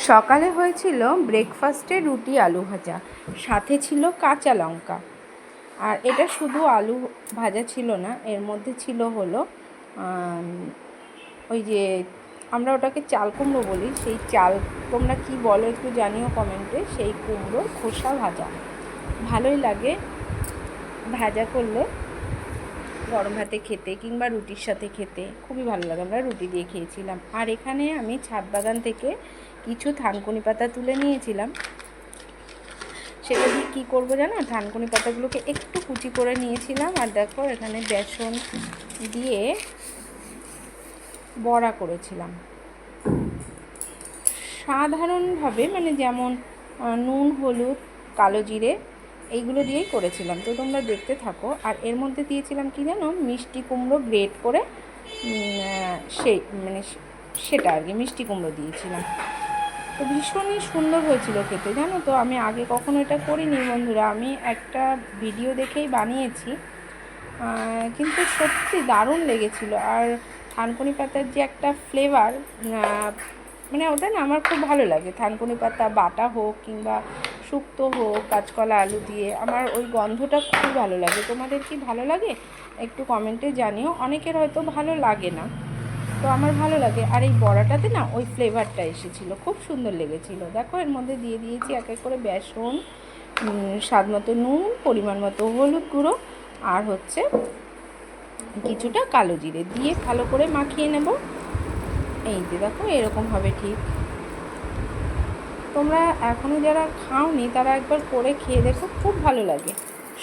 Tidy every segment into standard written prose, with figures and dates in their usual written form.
সকালে হয়েছিল ব্রেকফাস্টে রুটি আলু ভাজা, সাথে ছিল কাঁচা লঙ্কা। আর এটা শুধু আলু ভাজা ছিল না, এর মধ্যে ছিল হলো ওই যে আমরা ওটাকে চাল কুমড়ো বলি, সেই চাল তোমরা কি বলো একটু জানিও কমেন্টে। সেই কুমড়োর খোসা ভাজা ভালোই লাগে, ভাজা করলে গরম ভাতে খেতে কিংবা রুটির সাথে খেতে খুবই ভালো লাগে। আমরা রুটি দিয়ে খেয়েছিলাম। আর এখানে আমি ছাদ বাগান থেকে কিছু থানকুনি পাতা তুলে নিয়েছিলাম। সেটা দিয়ে কী করবো জানো, থানকুনি পাতাগুলোকে একটু কুচি করে নিয়েছিলাম। আর দেখো এখানে বেসন দিয়ে বড়া করেছিলাম সাধারণভাবে, মানে যেমন নুন, হলুদ, কালো জিরে এইগুলো দিয়েই করেছিলাম। তো তোমরা দেখতে থাকো। আর এর মধ্যে দিয়েছিলাম কি জানো, মিষ্টি কুমড়ো গ্রেট করে, সেই মানে সেটা আর কি মিষ্টি কুমড়ো দিয়েছিলাম। তো ভীষণই সুন্দর হয়েছিল খেতে, জানো তো। আমি আগে কখনো এটা করিনি বন্ধুরা, আমি একটা ভিডিও দেখেই বানিয়েছি, কিন্তু সত্যি দারুণ লেগেছিল। আর থানকুনি পাতার যে একটা ফ্লেভার, মানে ওটা না আমার খুব ভালো লাগে। থানকুনি পাতা বাটা হোক কিংবা শুক্তো হোক, কাঁচকলা আলু দিয়ে, আমার ওই গন্ধটা খুব ভালো লাগে। তোমাদের কি ভালো লাগে একটু কমেন্টে জানিও। অনেকের হয়তো ভালো লাগে না, তো আমার ভালো লাগে। আর এই বড়াটাতে না ওই ফ্লেভারটা এসেছিলো, খুব সুন্দর লেগেছিল। দেখো এর মধ্যে দিয়ে দিয়েছি এক এক করে বেসন, স্বাদ মতো নুন, পরিমাণ মতো হলুদ গুঁড়ো, আর হচ্ছে কিছুটা কালো জিরে দিয়ে ভালো করে মাখিয়ে নেব। এই যে দেখো এরকম হবে ঠিক। তোমরা এখনও যারা খাওনি তারা একবার করে খেয়ে দেখো, খুব ভালো লাগে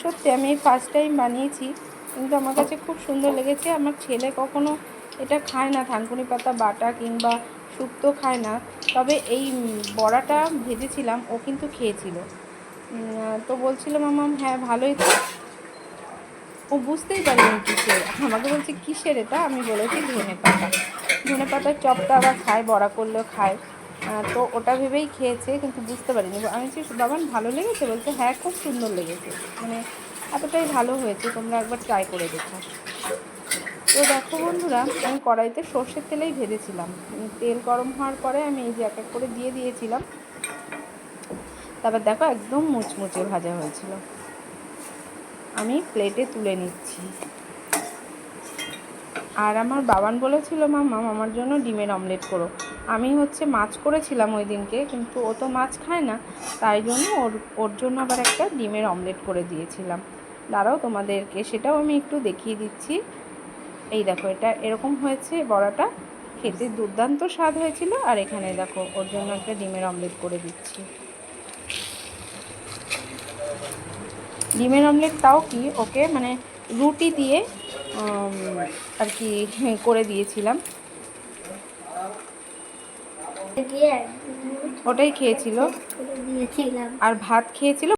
সত্যি। আমি এই ফার্স্ট টাইম বানিয়েছি, কিন্তু আমার কাছে খুব সুন্দর লেগেছে। আমার ছেলে কখনো এটা খায় না, থানকুনি পাতা বাটা কিংবা শুক্তো খায় না, তবে এই বড়াটা ভেজেছিলাম, ও কিন্তু খেয়েছিল। তো বলছিল মামা হ্যাঁ ভালোই তো। ও বুঝতেই পারিনি কিসের, আমাকে বলছে কিসের এটা। আমি বলেছি ধনে পাতা, ধনে পাতার চপটা আবার খায়, বড়া করলেও খায়। তো ওটা ভেবেই খেয়েছে, কিন্তু বুঝতে পারিনি। আমি বলছি বাবান ভালো লেগেছে? বলছে হ্যাঁ খুব সুন্দর লেগেছে, মানে এতটাই ভালো হয়েছে, তোমরা একবার ট্রাই করে দেখো। তো দেখো বন্ধুরা, আমি কড়াইতে সর্ষের তেলেই ভেজেছিলাম। তেল গরম হওয়ার পরে আমি এই যে এক এক করে দিয়ে দিয়েছিলাম। তারপর দেখো একদম মুচমুচে ভাজা হয়েছিল। আমি প্লেটে তুলে নিচ্ছি। আর আমার বাবান বলেছিল মামা আমার জন্য ডিমের অমলেট করো। আমি হচ্ছে মাছ করেছিলাম ওই দিনকে, কিন্তু ও তো মাছ খায় না, তাই জন্য ওর জন্য আবার একটা ডিমের অমলেট করে দিয়েছিলাম। দাঁড়াও তোমাদেরকে সেটাও আমি একটু দেখিয়ে দিচ্ছি। এই দেখো এটা এরকম হয়েছে, বড়াটা খেতে দুর্দান্ত স্বাদ হয়েছিল। আর এখানে দেখো ওর জন্য একটা ডিমের অমলেট করে দিচ্ছি। ডিমের অমলেট তাও কি ওকে মানে রুটি দিয়ে আর কি করে দিয়েছিলাম, ওটাই খেয়েছিল। আর ভাত খেয়েছিল।